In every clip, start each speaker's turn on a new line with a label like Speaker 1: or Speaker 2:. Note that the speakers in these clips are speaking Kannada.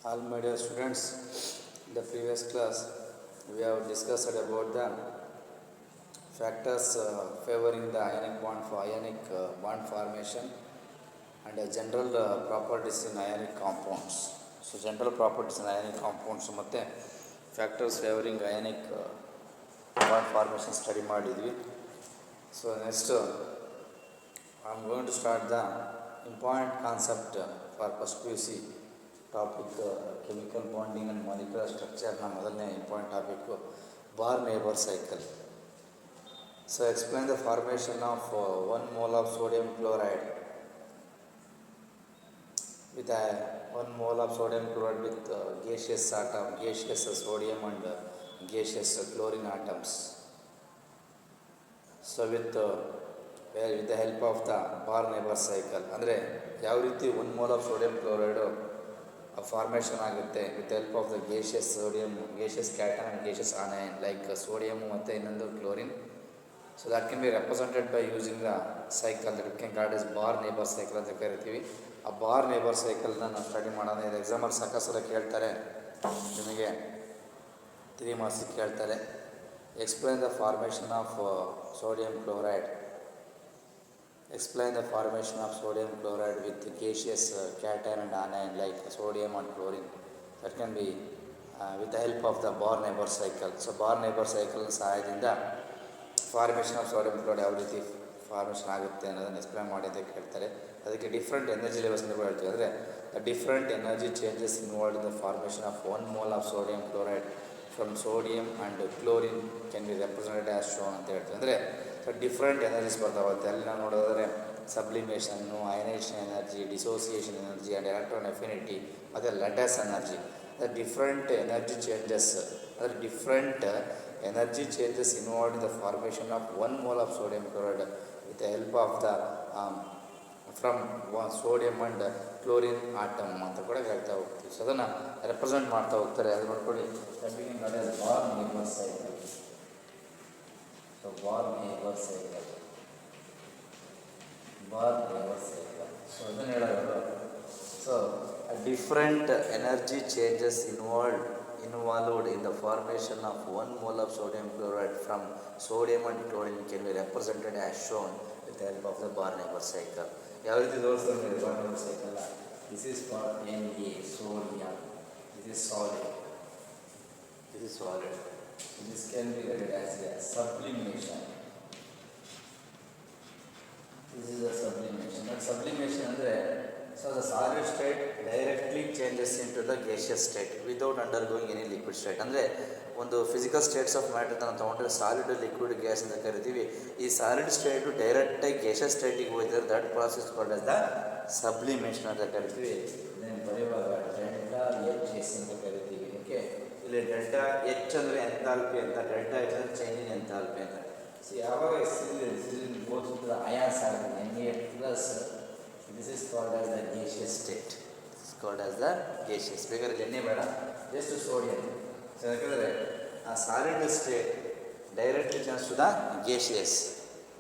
Speaker 1: All my dear students, in the previous class we have discussed about the factors favoring the ionic bond formation and general properties in ionic compounds. So general properties in ionic compounds ಮತ್ತು factors favoring ionic bond formation study ಮಾಡಿದ್ವಿ. So next I am going to start the important concept for first PUC topic chemical bonding and molecular ಸ್ಟ್ರಕ್ಚರ್ನ ಮೊದಲನೇ important topic bar Haber cycle. So explain the formation of 1 mole of sodium chloride with 1 mole of sodium chloride with gaseous atom, gaseous sodium and gaseous chlorine atoms. So with the help of the Born Haber cycle ಅಂದರೆ ಯಾವ ರೀತಿ 1 mole of sodium chloride formation ಆಗುತ್ತೆ with help of the gaseous sodium, gaseous cation and gaseous anion like sodium ಮತ್ತು ಇನ್ನೊಂದು chlorine. So that can be represented by using the cycle that can called as Born Haber cycle ಅಂತ ಕರಿತೀವಿ. ಆ ಬಾರ್ ನೇಬರ್ ಸೈಕಲ್ನ ನಾವು ಸ್ಟಡಿ ಮಾಡೋಣ. ಇದು ಎಕ್ಸಾಮಲ್ಲಿ ಸಾಕಷ್ಟು ಕೇಳ್ತಾರೆ, ನಿಮಗೆ 3 ಮಾರ್ಕ್ಸಿಗೆ ಕೇಳ್ತಾರೆ. Explain the formation of sodium chloride. Explain the formation of sodium chloride with gaseous cation and anion like sodium and chlorine. That can be with the help of the Born Haber cycle. So bar Haber cycle ಸಹಾಯದಿಂದ ಫಾರ್ಮೇಷನ್ ಆಫ್ ಸೋಡಿಯಂ ಕ್ಲೋರೈಡ್ ಯಾವ ರೀತಿ ಫಾರ್ಮೇಷನ್ ಆಗುತ್ತೆ ಅನ್ನೋದನ್ನು ಎಕ್ಸ್ಪ್ಲೈನ್ ಮಾಡಿ ಅಂತ ಕೇಳ್ತಾರೆ. ಅದಕ್ಕೆ ಡಿಫ್ರೆಂಟ್ ಎನರ್ಜಿ ಲೆವೆಲ್ಸ್ ಅಂತ ಹೇಳ್ತೀವಿ. ಅಂದರೆ different energy changes involved in the formation of 1 mole of sodium chloride from sodium and chlorine can be represented as shown ಅಂತ ಹೇಳ್ತೀವಿ. ಅಂದರೆ ಡಿಫ್ರೆಂಟ್ ಎನರ್ಜೀಸ್ ಬರ್ತಾವಂತೆ. ಅಲ್ಲಿ ನಾವು ನೋಡೋದಾದರೆ sublimation, ionization energy, dissociation energy and electron affinity ಮತ್ತು lattice energy. Different energy changes, ಅಂದರೆ different energy changes involved in the formation of 1 mole of sodium chloride with the help of the from sodium and chlorine atom ಅಂತ ಕೂಡ ಹೇಳ್ತಾ ಹೋಗ್ತೀವಿ. ಸೊ ಅದನ್ನು ರೆಪ್ರೆಸೆಂಟ್ ಮಾಡ್ತಾ ಹೋಗ್ತಾರೆ. ಅದು ನೋಡ್ಕೊಳ್ಳಿ, bar Haber cycle. So bar Haber cycle, bar Haber cycle. So ಅದನ್ನು ಹೇಳೋದು. So different energy changes involved in the formation of 1 mole of sodium chloride from sodium and chlorine can be represented as shown with the help of the Born Haber cycle. ಯಾವ ರೀತಿ ತೋರಿಸ್ತಾರೆ bar Haber cycle? This is for Na, sodium. This is solid. This is solid. This can be read as a sublimation. This is a sublimation. That sublimation ಅಂದರೆ so the solid state directly changes into the gaseous state without undergoing any liquid state. ಅಂದರೆ ಒಂದು ಫಿಸಿಕಲ್ ಸ್ಟೇಟ್ಸ್ ಆಫ್ ಮ್ಯಾಟರ್ ನಾವು ತೊಗೊಂಡ್ರೆ ಸಾಲಿಡ್, ಲಿಕ್ವಿಡ್, ಗ್ಯಾಸ್ ಅಂತ ಕರಿತೀವಿ. ಈ ಸಾಲಿಡ್ ಸ್ಟೇಟು ಡೈರೆಕ್ಟಾಗಿ ಗ್ಯಾಸಸ್ ಸ್ಟೇಟಿಗೆ ಹೋಗ್ತಾರೆ. That process called as the sublimation ಅಂತ ಕರಿತೀವಿ. ಇದನ್ನು ಬರೆಯುವಾಗ ಡೆಲ್ಟಾ ಎಚ್ ಎಸ್ ಅಂತ ಕರಿತೀವಿ. ಓಕೆ, ಇಲ್ಲಿ ಡೆಲ್ಟಾ ಎಚ್ ಅಂದರೆ ಎಂಥಾಲ್ಪಿ ಅಂತ, ಡೆಲ್ಟಾ ಎಚ್ ಅಂದರೆ ಚೇಂಜ್ ಇನ್ ಎಂಥಾಲ್ಪಿ ಅಂತ. ಸೊ ಯಾವಾಗ ಗೋಸ್ ಅಯಾನ್ಸ್ ಆಗುತ್ತೆ Na plus, this is called as the gaseous state. This is called as the gaseous. ಬೇಕಾದ್ರೆ ಎಣ್ಣೆ ಬೇಡ, ಜಸ್ಟ್ ಸೋಡಿಯಂ. ಸೊ ಯಾಕಂದರೆ ಆ solid state directly change to the gaseous.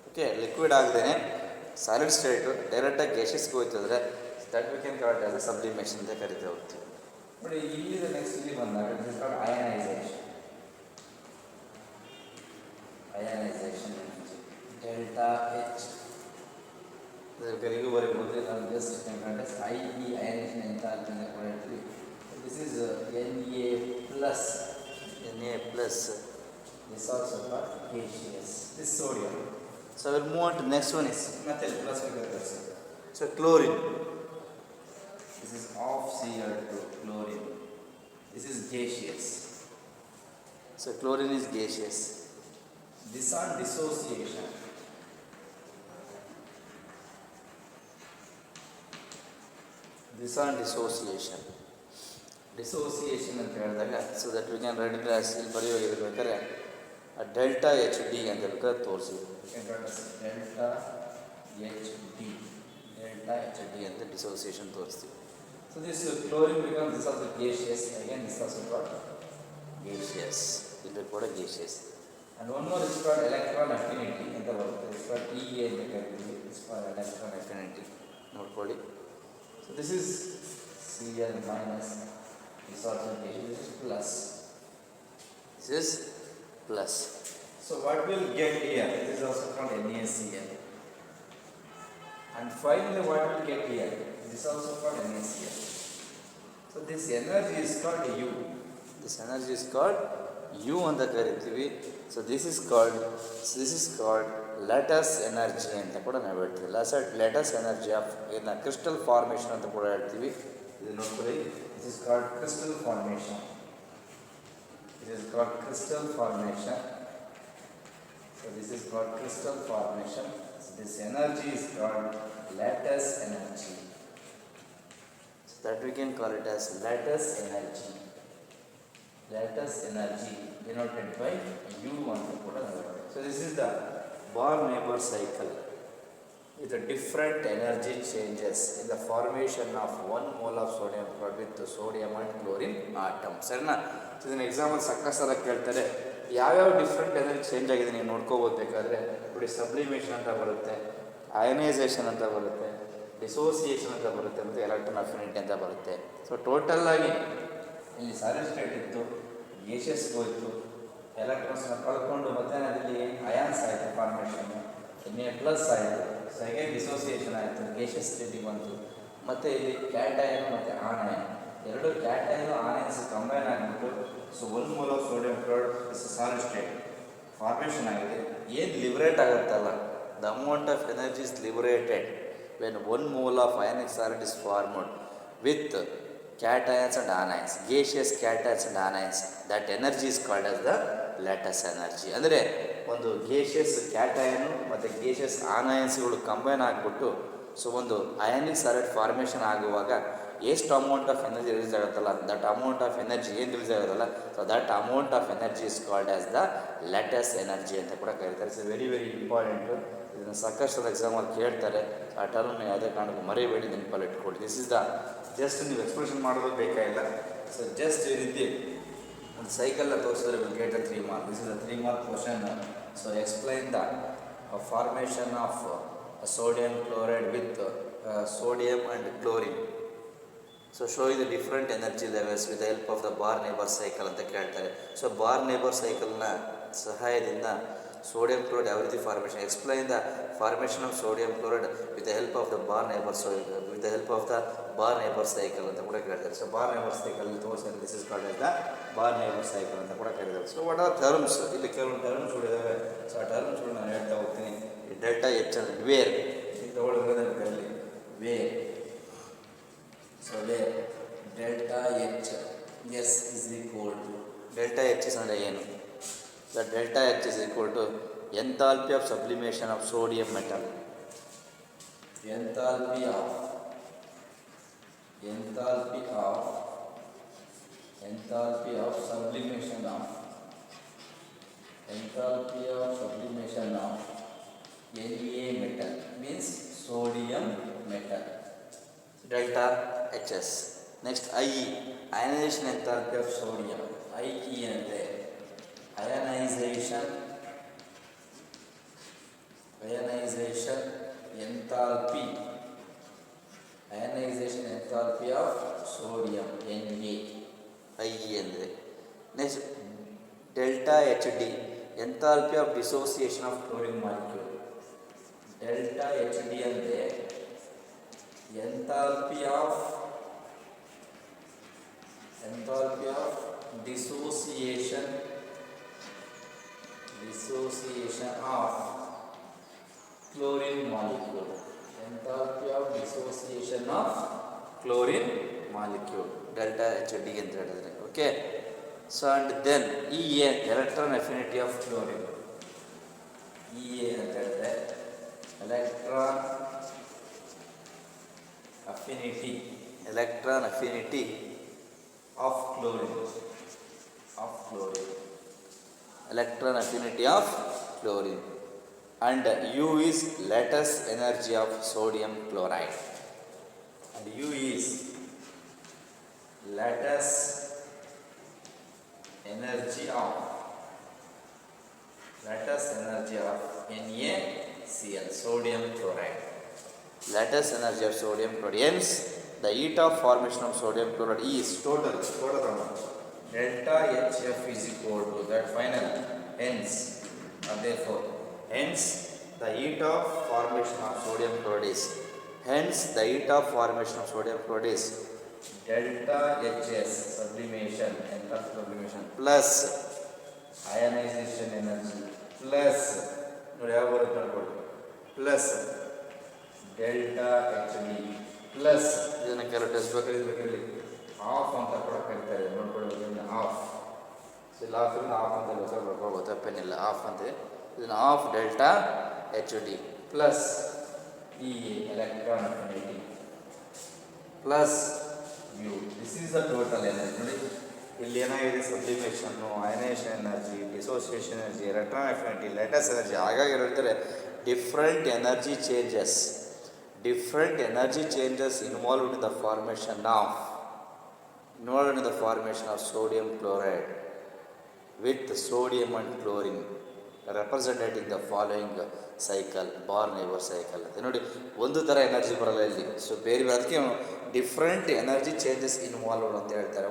Speaker 1: Okay, liquid ಆಗದೇನೆ ಸಾಲಿಡ್ ಸ್ಟೇಟು ಡೈರೆಕ್ಟಾಗಿ ಗೇಷಿಯಸ್ಗೆ ಹೋಯ್ತಂದರೆ that we can called as the sublimation ಅಂತ ಕರಿತಾ ಹೋಗ್ತೀವಿ. ಬಟ್ ಇಲ್ಲಿ ನೆಕ್ಸ್ಟ್ ಇಲ್ಲಿ ಬಂದಾಗ this is called ionization. Ionization delta H ಕರಿಗೂ ಬರೀಬಹುದು. ನಾನು just called as IE ionization ಅಂತ ಅಂತ ಹೇಳ್ತೀವಿ. This is Na plus. Na plus. This also called gaseous. This sodium. So we'll move on to next one is methyl plus figure. So chlorine. This is off Cl2, chlorine. This is gaseous. So chlorine is gaseous. This on dissociation. This on dissociation. Dissociation ಅಂತ ಹೇಳಿದಾಗ so that we can write it as ಇಲ್ಲಿ ಬರೆಯೋಗಿರ್ಬೇಕಾದ್ರೆ ಡೆಲ್ಟಾ ಎಚ್ ಡಿ ಅಂತ ಬೇಕಾದ್ರೆ ತೋರಿಸಿ. ಡೆಲ್ಟಾ ಎಚ್ ಡಿ ಅಂತ ಡಿಸೋಸಿಯೇಷನ್ ತೋರಿಸ್ತೀವಿ. So this chlorine become this also gaseous. Again this also called gaseous. ಇದು ಕೂಡ gaseous. And one more is called electron affinity ಅಂತ ಬರುತ್ತೆ. ಇಸ್ ಕಾಲ್ಡ್ ಇ ಅಂತ ಕರಿತೀವಿ. Is called electron affinity. ನೋಡ್ಕೊಳ್ಳಿ. So this is Cl minus This also negative. This is plus. This is plus. So what we'll get here? This is also called NaCl. And finally, what we'll get here? This is also called NaCl. So this energy is called U. This energy is called U ಅಂತ ಕರಿತೀವಿ. So this is called lattice energy ಅಂತ ಕೂಡ ನಾವು ಹೇಳ್ತೀವಿ. lattice energy of in a crystal formation ಅಂತ ಕೂಡ ಹೇಳ್ತೀವಿ. ಇದು ನೋಡ್ಕೊಳ್ಳಿ. This is called crystal formation. This is called crystal formation. So this is called crystal formation. So this energy is called lattice energy. So that we can call it as lattice energy. Lattice energy denoted by U ಅಂತ ಕೂಡ ನಾವು ಹೇಳ್ತೀವಿ. So this is the Bohr-Haber cycle with the different energy changes in the formation of 1 mole of sodium chloride with sodium and chlorine atom. ಸರಿನಾ? ಸೊ ಇದನ್ನ ಎಕ್ಸಾಂಪಲ್ ಸಲ ಕೇಳ್ತಾರೆ. ಯಾವ್ಯಾವ ಡಿಫ್ರೆಂಟ್ ಎನರ್ಜಿ ಚೇಂಜ್ ಆಗಿದೆ ನೀವು ನೋಡ್ಕೋಬೋದು ಬೇಕಾದರೆ. ನೋಡಿ, ಸಬ್ಲಿಮೇಷನ್ ಅಂತ ಬರುತ್ತೆ, ಅಯನೈಸೇಷನ್ ಅಂತ ಬರುತ್ತೆ, ಡಿಸೋಸಿಯೇಷನ್ ಅಂತ ಬರುತ್ತೆ, ಮತ್ತು ಎಲೆಕ್ಟ್ರಾನ್ ಅಫಿನಿಟಿ ಅಂತ ಬರುತ್ತೆ. ಸೊ ಟೋಟಲ್ ಆಗಿ ಇಲ್ಲಿ ಸಾಲಿಡ್ ಸ್ಟೇಟ್ ಇತ್ತು, ಗೇಷಿಯಸ್ಗೆ ಹೋಯಿತು, ಎಲೆಕ್ಟ್ರಾನ್ಸ್ನ ಕಳ್ಕೊಂಡು ಮತ್ತೆ ಅದರಲ್ಲಿ ಅಯಾನ್ಸ್ ಆಯಿತು, ಫಾರ್ಮೇಷನ್ ಪ್ಲಸ್ ಆಯಿತು, ಸೆಕೆಂಡ್ ಡಿಸೋಸಿಯೇಷನ್ ಆಯಿತು, ಗೇಷಿಯಸ್ ಸ್ಟೇಟಿಗೆ ಬಂತು. ಮತ್ತು ಇಲ್ಲಿ ಕ್ಯಾಟಯನ್ ಮತ್ತು ಆನಯನ್, ಎರಡು ಕ್ಯಾಟಯನ್ ಆನಯನ್ಸ್ ಕಂಬೈನ್ ಆಗಿಬಿಟ್ಟು so 1 mole of sodium chloride is solid state formation ಆಗಿದೆ. ಏನು ಲಿಬರೇಟ್ ಆಗುತ್ತಲ್ಲ, the amount of energy is liberated when 1 mole of ionic solid is formed with cations and anions, gaseous cations and anions. That energy is called as the lattice energy. ಅಂದರೆ ಒಂದು ಗೇಷಿಯಸ್ ಕ್ಯಾಟಯನು ಮತ್ತು ಗೇಷಿಯಸ್ ಆನಯನ್ಸ್ಗಳು ಕಂಬೈನ್ ಆಗಿಬಿಟ್ಟು ಸೊ ಒಂದು ಅಯಾನಿಕ್ ಸಾಲಿಡ್ ಫಾರ್ಮೇಷನ್ ಆಗುವಾಗ ಎಷ್ಟು ಅಮೌಂಟ್ ಆಫ್ ಎನರ್ಜಿ ರಿಲೀಸ್ ಆಗುತ್ತಲ್ಲ, ದಟ್ ಅಮೌಂಟ್ ಆಫ್ ಎನರ್ಜಿ ಏನು ರಿಲೀಸ್ ಆಗುತ್ತಲ್ಲ, so that amount of energy is called as the lattice energy ಅಂತ ಕೂಡ ಕರೀತಾರೆ. It's very very important. ಇದನ್ನು ಸಾಕಷ್ಟು ಎಕ್ಸಾಮಲ್ಲಿ ಕೇಳ್ತಾರೆ. ಆ ಟರ್ಮ್ ಯಾವುದೇ ಕಾರಣಕ್ಕೂ ಮರಿಬೇಡಿ, ನೆನಪಲ್ಲಿ ಇಟ್ಕೊಳ್ಳಿ. ದಿಸ್ ಇಸ್ ದ ಜಸ್ಟ್ ನೀವು ಎಕ್ಸ್ಪ್ರೆಷನ್ ಮಾಡೋದು ಬೇಕಾಗಿಲ್ಲ. ಸೊ ಜಸ್ಟ್ ಈ ರೀತಿ ಒಂದು ಸೈಕಲ್ನ ತೋರಿಸಿದ್ರೆ will get 3 marks. This is the 3 mark question. So explain the formation of sodium chloride with sodium and chlorine. So showing the different energy levels with the help of the Bohr-Haber cycle ಅಂತ ಕೇಳ್ತಾರೆ. ಸೊ Bohr-Haber cycleನ ಸಹಾಯದಿಂದ sodium chloride ಯಾವ ರೀತಿ formation, explain the formation of sodium chloride with the help of the Bohr-Haber cycle ಅಂತ ಕೂಡ ಕೇಳ್ತಾರೆ. ಸೊ Bohr-Haber cycle ತೋರಿಸಿದ್ರೆ this is called as the Bohr-Haber cycle ಅಂತ ಕೂಡ ಕರೀತಾರೆ. ಸೊ ವಾಟ್ ಆರ್ ಟರ್ಮ್ಸ್, ಇಲ್ಲಿ ಕೆಲವು ಟರ್ಮ್ಸ್ ಇದ್ದಾವೆ. ಸೊ ಆ ಟರ್ಮ್ಸ್ ನಾನು ಹೇಳ್ತಾ ಹೋಗ್ತೀನಿ. ಡೆಲ್ಟಾ ಎಚ್ ಅಂದರೆ ವೇರ್, ತಗೊಳ್ಳೋದ್ರಲ್ಲಿ where. So where delta H S is equal to delta H S ಅಂದರೆ ಏನು? The delta H is equal to enthalpy of sublimation of sodium metal. Enthalpy of sublimation of Na metal means sodium metal, delta Hs. Next IE, ionization enthalpy of sodium. IE ಅಂದರೆ ionization enthalpy of sodium Na, IE ಅಂದರೆ. Next delta H D, enthalpy of dissociation of chlorine molecule. Delta H D ಅಂದರೆ enthalpy of dissociation of chlorine molecule. Enthalpy of dissociation of chlorine molecule, delta H D ಅಂತ ಹೇಳಿದ್ರೆ. Okay. So and then EA, electron affinity of chlorine. EA ಅಂತ ಹೇಳಿದ್ರೆ electron affinity of chlorine, electron affinity of chlorine. And U is lattice energy of sodium chloride, and U is lattice energy of NaCl, sodium chloride. Lattice energy of sodium chloride. Hence the heat of formation of sodium chloride is total amount. Delta HF is equal to that final. Hence, therefore, hence the heat of formation of sodium chloride is. Hence, the heat of formation of sodium chloride is delta HS sublimation, enthalpy sublimation plus ionization energy plus ನೋಡಿ ಯಾವ ಬರುತ್ತೆ ನೋಡ್ಕೊಳ್ಳಿ plus delta H D plus ಇದನ್ನು ಕೆಲವು ಟೆಸ್ಟ್ ಬೇಕಾದ್ರೆ ಆಫ್ ಅಂತ ಕೂಡ ಕರಿತಾರೆ ನೋಡ್ಕೊಳ್ಳಿ ಆಫ್ ಇಲ್ಲ ಆಫ್ ಅಂತ ಬೇಕಾದ್ರೆ ಬರ್ಕೊಳ್ಬೋದು ತಪ್ಪೇನಿಲ್ಲ ಆಫ್ ಅಂತ ಇದನ್ನು of delta H D plus ಈ electron affinity plus U this is the total energy ನೋಡಿ ಇಲ್ಲಿ ಏನಾಗಿದೆ sublimation ionization energy dissociation energy electron affinity lattice energy ಹಾಗಾಗಿ ಹೇಳ್ತಾರೆ different energy changes involved in the formation of sodium chloride with sodium and chlorine representing the following cycle Born Haber cycle ಅಂತ ನೋಡಿ ಒಂದು ಥರ ಎನರ್ಜಿ ಬರಲ್ಲ ಇಲ್ಲಿ ಸೊ ಬೇರೆ ಅದಕ್ಕೆ ಡಿಫ್ರೆಂಟ್ ಎನರ್ಜಿ ಚೇಂಜಸ್ ಇನ್ವಾಲ್ವ್ಡ್ ಅಂತ ಹೇಳ್ತಾರೆ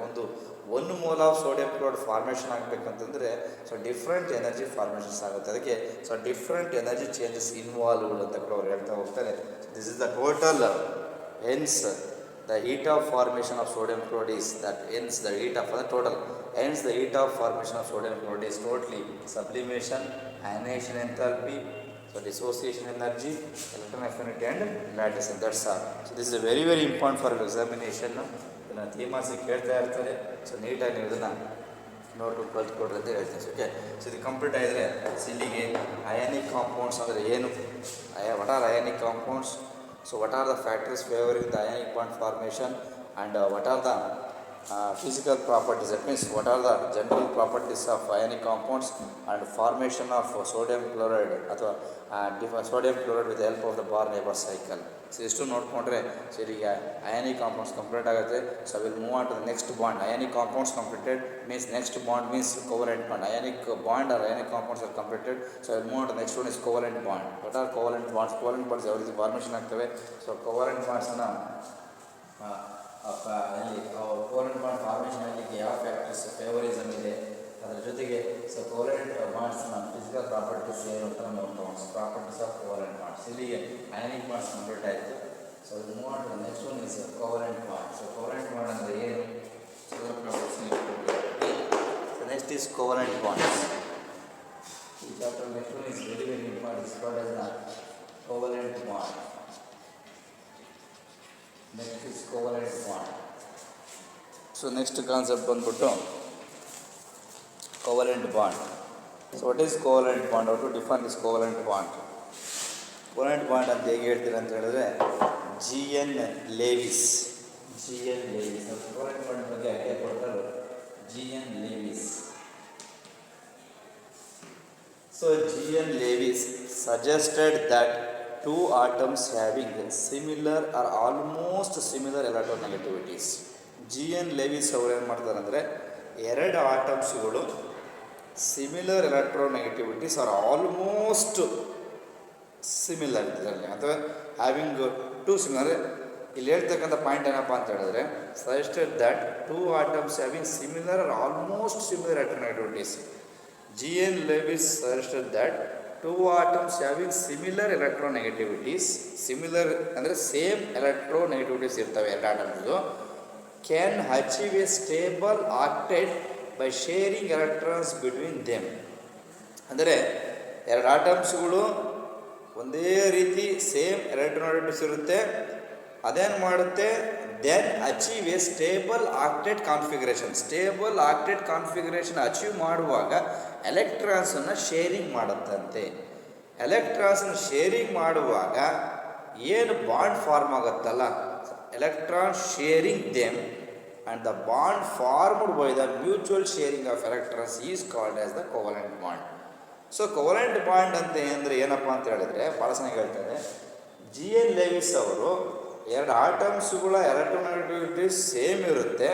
Speaker 1: ಒಂದು mole of sodium chloride formation ಆಗಬೇಕಂತಂದರೆ ಸೊ ಡಿಫ್ರೆಂಟ್ ಎನರ್ಜಿ ಫಾರ್ಮೇಷನ್ಸ್ ಆಗುತ್ತೆ ಅದಕ್ಕೆ so different energy changes involved ಅಂತ ಕೂಡ ಅವ್ರು ಹೇಳ್ತಾ ಹೋಗ್ತಾರೆ this is the total hence the heat of formation of sodium chloride is that hence the heat of the total hence the heat of formation of sodium chloride is totally sublimation, ionization enthalpy, so dissociation energy, electron affinity and lattice, and that's all. So this is very very important for examination. ಇದನ್ನು ಥೀಮಾಸಿ ಕೇಳ್ತಾ ಇರ್ತಾರೆ ಸೊ ನೀಟಾಗಿ ನೀವು ಇದನ್ನು ನೋಟು ಕಲ್ತ್ಕೊಡ್ರಿ ಅಂತ ಹೇಳ್ತೀನಿ ಓಕೆ ಸೊ ಇದು ಕಂಪ್ಲೀಟ್ ಆಗಿದ್ರೆ ಇಲ್ಲಿಗೆ ಅಯಾನಿಕ್ ಕಾಂಪೌಂಡ್ಸ್ ಅಂದರೆ ಏನು what are ionic compounds so what are the factors favouring the ionic bond formation and what are the physical properties, that means what are the general properties of ionic compounds and formation of sodium chloride ಅಥವಾ sodium chloride with the help of the Barr-Neighbor cycle. So ಎಷ್ಟು ನೋಡಿಕೊಂಡ್ರೆ ಸೊ ಈಗ ಅಯಾನಿಕ್ ಕಾಂಪೌಂಡ್ಸ್ ಕಂಪ್ಲೀಟ್ ಆಗುತ್ತೆ so will move on to the next bond ionic compounds completed means next bond means covalent bond ionic bond are ionic compounds are completed so will move on to next one is covalent bond what are covalent bonds ಯಾವ ರೀತಿ ಫಾರ್ಮೇಷನ್ ಆಗ್ತವೆ ಸೊ ಕೋವಲೆಂಟ್ ಬಾಂಡ್ಸನ್ನು ಅಲ್ಲಿ ಕೋವಲೆಂಟ್ ಬಾಂಡ್ ಫಾರ್ಮೇಷನ್ ಆಗಲಿಕ್ಕೆ ಯಾವ ಫ್ಯಾಕ್ಟರ್ಸ್ ಫೇವರಿಸಮ್ ಇದೆ ಅದರ ಜೊತೆಗೆ ಸೊ ಕೋವಲೆಂಟ್ ಬಾಂಡ್ಸ್ನ ಫಿಸಿಕಲ್ ಪ್ರಾಪರ್ಟೀಸ್ ಏನು ಅಂತ ನೋಡ್ತಾ ಪ್ರಾಪರ್ಟೀಸ್ ಆಫ್ ಕೋವಲೆಂಟ್ ಬಾಂಡ್ಸ್ ಇಲ್ಲಿಗೆ ಅಯಾನಿಕ್ ಬಾಂಡ್ಸ್ ಕಂಪ್ಲೀಟ್ ಆಯಿತು so move on to next one is covalent bond so covalent bond ಅಂದರೆ ಏನು so next is covalent bonds ಈ chapter next one is very very important is called as the covalent bond. Next is covalent bond. So next concept ಬಂದ್ಬಿಟ್ಟು covalent bond. So what is covalent bond? How to define this covalent bond? Covalent bond ಅಂತ ಹೇಗೆ ಹೇಳ್ತೀರಾ ಅಂತ ಹೇಳಿದ್ರೆ G.N. Lewis. covalent bond ಬಗ್ಗೆ ಐಡಿಯಾ ಕೊಡ್ತಾರೆ G.N. Lewis. So G.N. Lewis suggested that two atoms having similar or almost similar electronegativities. G.N. Lewis ಅವರು ಏನು ಮಾಡ್ತಾರೆ ಅಂದರೆ ಎರಡು ಆಟಮ್ಸ್ಗಳು similar electronegativities R almost similar ಇದರಲ್ಲಿ ಅಥವಾ ಹ್ಯಾವಿಂಗ್ ಟು ಸಿಮಿಲರ್ ಇಲ್ಲಿ ಹೇಳ್ತಕ್ಕಂಥ ಪಾಯಿಂಟ್ ಏನಪ್ಪ ಅಂತ ಹೇಳಿದ್ರೆ suggested that two atoms having similar or almost similar electronegativities. G.N. Lewis suggested that two atoms having similar electronegativities, similar ಅಂದರೆ ಸೇಮ್ ಎಲೆಕ್ಟ್ರೋನೆಗೆಟಿವಿಟೀಸ್ ಇರ್ತವೆ ಎರಡು ಆಟಮ್ಸ್ದು, can achieve a stable octet by sharing electrons between them. ಅಂದರೆ ಎರಡು ಆಟಮ್ಸ್ಗಳು ಒಂದೇ ರೀತಿ ಸೇಮ್ ಎಲೆಕ್ಟ್ರೋನೆಗೆಟಿವ್ಸ್ ಇರುತ್ತೆ, ಅದೇನು ಮಾಡುತ್ತೆ then achieve a stable octet configuration achieve ಮಾಡುವಾಗ ಎಲೆಕ್ಟ್ರಾನ್ಸನ್ನು ಶೇರಿಂಗ್ ಮಾಡುತ್ತಂತೆ. ಎಲೆಕ್ಟ್ರಾನ್ಸನ್ನು ಶೇರಿಂಗ್ ಮಾಡುವಾಗ ಏನು ಬಾಂಡ್ ಫಾರ್ಮ್ ಆಗುತ್ತಲ್ಲ, electron sharing them and the bond formed by the mutual sharing of electrons is called as the covalent bond. So covalent bond ಅಂತ ಅಂದರೆ ಏನಪ್ಪ ಅಂತ ಹೇಳಿದ್ರೆ ಭಾಳ ಚೆನ್ನಾಗಿ ಹೇಳ್ತಾರೆ. G.N. Lewis ಅವರು ಎರಡು ಆಟಮ್ಸ್ಗಳ ಎಲೆಕ್ಟ್ರೋನೆಗೆಟಿವಿಟೀಸ್ ಸೇಮ್ ಇರುತ್ತೆ,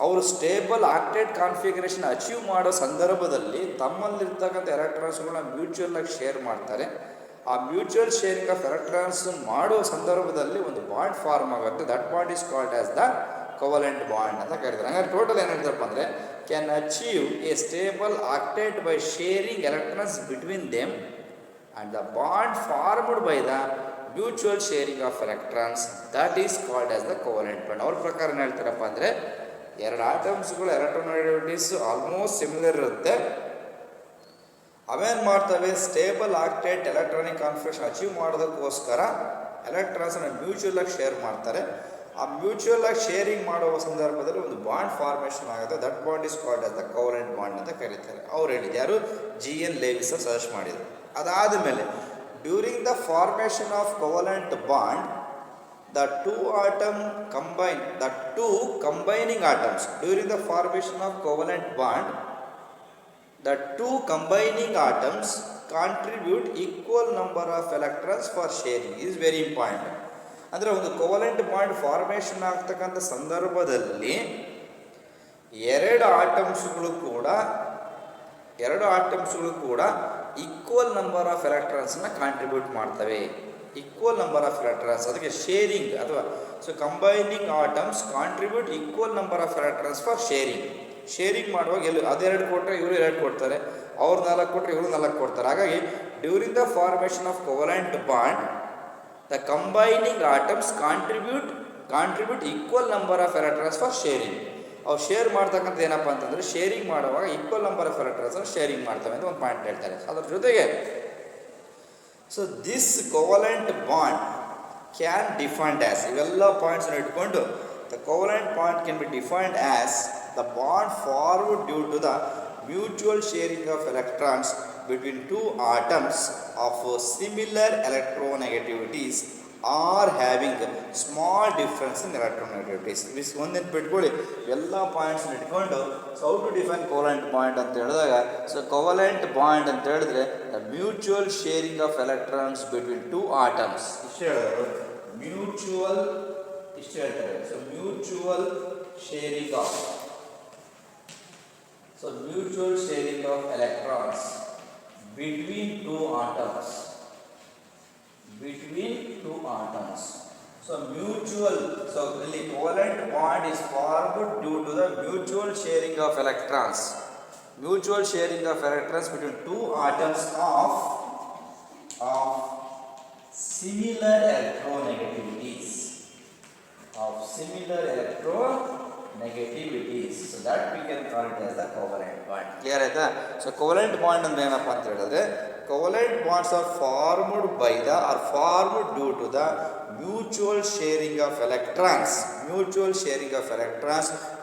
Speaker 1: ಅವರು ಸ್ಟೇಬಲ್ ಆಕ್ಟೇಟ್ ಕಾನ್ಫಿಗರೇಷನ್ ಅಚೀವ್ ಮಾಡೋ ಸಂದರ್ಭದಲ್ಲಿ ತಮ್ಮಲ್ಲಿರ್ತಕ್ಕಂಥ ಎಲೆಕ್ಟ್ರಾನ್ಸ್ಗಳನ್ನ ಮ್ಯೂಚುವಲ್ ಆಗಿ ಶೇರ್ ಮಾಡ್ತಾರೆ. ಆ ಮ್ಯೂಚುವಲ್ ಶೇರಿಂಗ್ ಆಫ್ ಎಲೆಕ್ಟ್ರಾನ್ಸ್ ಮಾಡುವ ಸಂದರ್ಭದಲ್ಲಿ ಒಂದು ಬಾಂಡ್ ಫಾರ್ಮ್ ಆಗುತ್ತೆ. That bond is called as the covalent bond ಅಂತ ಕರೀತಾರೆ. ಹಂಗಾರೆ ಟೋಟಲ್ ಏನು ಹೇಳ್ತಾರಪ್ಪ ಅಂದರೆ can achieve a stable octet by sharing electrons between them and the bond formed by the mutual sharing of electrons that is called as the covalent bond. ಅವ್ರ ಪ್ರಕಾರ ಏನು ಹೇಳ್ತಾರಪ್ಪ ಅಂದರೆ ಎರಡು ಆಟಮ್ಸ್ಗಳು ಎಲೆಕ್ಟ್ರೋನೆಗೆಟಿವಿಟೀಸ್ ಆಲ್ಮೋಸ್ಟ್ ಸಿಮಿಲರ್ ಇರುತ್ತೆ. ಅವೇನು ಮಾಡ್ತವೆ, stable octet electronic configuration achieve ಮಾಡೋದಕ್ಕೋಸ್ಕರ ಎಲೆಕ್ಟ್ರಾನ್ಸನ್ನು ಮ್ಯೂಚುವಲ್ ಆಗಿ ಶೇರ್ ಮಾಡ್ತಾರೆ. ಆ ಮ್ಯೂಚುವಲ್ ಆಗಿ ಶೇರಿಂಗ್ ಮಾಡುವ ಸಂದರ್ಭದಲ್ಲಿ ಒಂದು ಬಾಂಡ್ ಫಾರ್ಮೇಷನ್ ಆಗುತ್ತೆ. That bond is called as the covalent bond ಅಂತ ಕರೀತಾರೆ. ಅವ್ರು ಹೇಳಿದ್ದು ಯಾರು, ಜಿ.ಎನ್. ಲೇವಿಸ್ ಸಜೆಸ್ಟ್ ಮಾಡಿದರು. ಅದಾದ ಮೇಲೆ during the formation of covalent bond the two combining atoms during the formation of covalent bond, the two combining atoms contribute equal number of electrons for sharing. Is very important. ಅಂದರೆ ಒಂದು ಕೋವಲೆಂಟ್ ಬಾಂಡ್ ಫಾರ್ಮೇಷನ್ ಆಗ್ತಕ್ಕಂಥ ಸಂದರ್ಭದಲ್ಲಿ ಎರಡು ಆಟಮ್ಸ್ಗಳು ಕೂಡ ಈಕ್ವಲ್ ನಂಬರ್ ಆಫ್ ಎಲೆಕ್ಟ್ರಾನ್ಸ್ನ ಕಾಂಟ್ರಿಬ್ಯೂಟ್ ಮಾಡ್ತವೆ. ಈಕ್ವಲ್ ನಂಬರ್ ಆಫ್ ಎಲೆಕ್ಟ್ರಾನ್ಸ್, ಅದಕ್ಕೆ ಶೇರಿಂಗ್ ಅಥವಾ so combining atoms contribute equal number of electrons for sharing ಮಾಡುವಾಗ ಅದೆರಡು ಕೊಟ್ಟರೆ ಇವರು ಎರಡು ಕೊಡ್ತಾರೆ, ಅವ್ರು 4 ಕೊಟ್ಟರೆ ಇವರು 4 ಕೊಡ್ತಾರೆ. ಹಾಗಾಗಿ during the formation of covalent bond the combining atoms contribute equal number of electrons for sharing. ಅವು ಶೇರ್ ಮಾಡ್ತಕ್ಕಂಥದ್ದು ಏನಪ್ಪ ಅಂತಂದರೆ ಶೇರಿಂಗ್ ಮಾಡುವಾಗ equal number of electrons sharing ಮಾಡ್ತವೆ ಅಂತ ಒಂದು ಪಾಯಿಂಟ್ ಹೇಳ್ತಾರೆ. ಅದ್ರ ಜೊತೆಗೆ so this covalent bond can defined as, ಇವೆಲ್ಲ ಪಾಯಿಂಟ್ಸನ್ನು ಇಟ್ಕೊಂಡು the covalent bond can be defined as the bond forward due to the mutual sharing of electrons between two atoms of similar electronegativities or having small difference in electronegativities. ಒಂದೇನು ಬಿಟ್ಕೊಳ್ಳಿ, ಎಲ್ಲ ಪಾಯಿಂಟ್ಸ್ನ ಇಟ್ಕೊಂಡು how to define covalent bond ಅಂತ ಹೇಳಿದಾಗ, ಸೊ ಕೋವಲೆಂಟ್ ಬಾಂಡ್ ಅಂತ ಹೇಳಿದ್ರೆ the mutual sharing of electrons between two atoms. ಇಷ್ಟು ಹೇಳಿದ್ರು ಮ್ಯೂಚುವಲ್, ಇಷ್ಟು ಹೇಳ್ತಾರೆ. So mutual sharing of electrons between two atoms. So mutual, so really covalent bond is formed due to the mutual sharing of electrons. Mutual sharing of electrons between two atoms of similar electronegativities. So that we can call it as the covalent bond. Clear ಆಯ್ತಾ? So covalent bond ಅಂದ್ರೆ ಏನಪ್ಪ ಅಂತ ಹೇಳಿದ್ರೆ, covalent bonds are formed due to the mutual sharing of electrons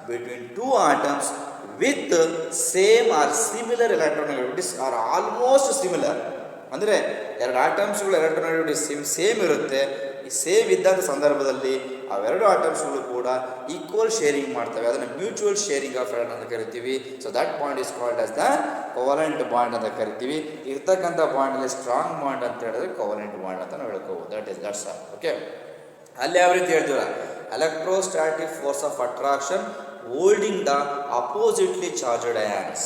Speaker 1: between two atoms with same or similar electronegativities or almost similar. ಅಂದರೆ ಎರಡು ಆಟಮ್ಸ್ಗಳು ಎಲೆಕ್ಟ್ರೋನೆಗೆಟಿವಿಟೀಸ್ ಸೇಮ್ ಇರುತ್ತೆ. ಈ ಸೇಮ್ ಇದ್ದಂಥ ಸಂದರ್ಭದಲ್ಲಿ ಅವೆರಡು ಆಟಮ್ಸ್ಗಳು ಕೂಡ ಈಕ್ವಲ್ ಶೇರಿಂಗ್ ಮಾಡ್ತವೆ. ಅದನ್ನು ಮ್ಯೂಚುವಲ್ ಶೇರಿಂಗ್ ಆಫ್ ಎಲೆಕ್ಟ್ರಾನ್ ಅಂತ ಕರಿತೀವಿ. So that bond is called as the covalent bond ಅಂತ ಕರಿತೀವಿ. ಇರ್ತಕ್ಕಂಥ ಬಾಂಡಲ್ಲಿ ಸ್ಟ್ರಾಂಗ್ ಬಾಂಡ್ ಅಂತ ಹೇಳಿದ್ರೆ ಕೋವಲೆಂಟ್ ಬಾಂಡ್ ಅಂತ ನಾವು ಹೇಳ್ಕೋಬೋದು. That's all. ಓಕೆ, ಅಲ್ಲಿ ಯಾವ ರೀತಿ ಹೇಳ್ತೀವಲ್ಲ, electrostatic force of attraction holding the oppositely charged ions.